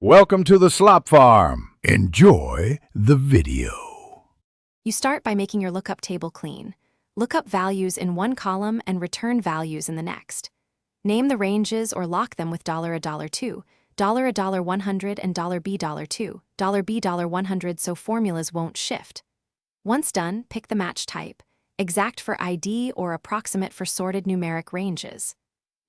Welcome to the Slop Farm. Enjoy the video. You start by making your lookup table clean. Look up values in one column and return values in the next. Name the ranges or lock them with $1, $2, $1, $100, and $B, $2, $B, $100 so formulas won't shift. Once done, pick the match type, exact for ID or approximate for sorted numeric ranges.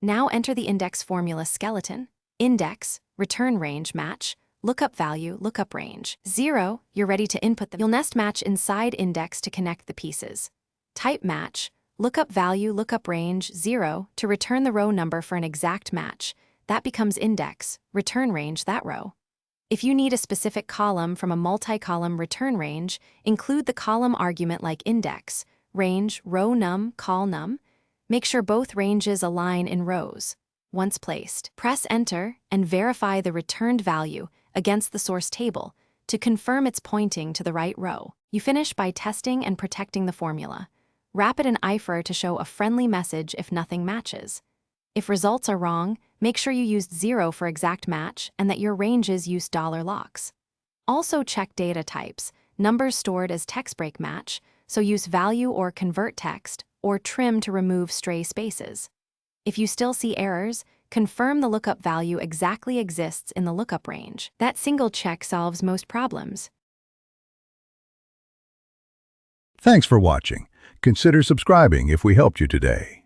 Now enter the index formula skeleton. Index, return range match, lookup value, lookup range. 0, you're ready to input them. You'll nest match inside index to connect the pieces. Type match, lookup value, lookup range, 0, to return the row number for an exact match. That becomes index, return range, that row. If you need a specific column from a multi-column return range, include the column argument like index, range, row num, col num. Make sure both ranges align in rows. Once placed, press Enter and verify the returned value against the source table to confirm it's pointing to the right row. You finish by testing and protecting the formula. Wrap it in IFR to show a friendly message if nothing matches. If results are wrong, make sure you used 0 for exact match and that your ranges use $locks. Also check data types, numbers stored as text break match, so use value or convert text, or trim to remove stray spaces. If you still see errors, confirm the lookup value exactly exists in the lookup range. That single check solves most problems. Thanks for watching. Consider subscribing if we helped you today.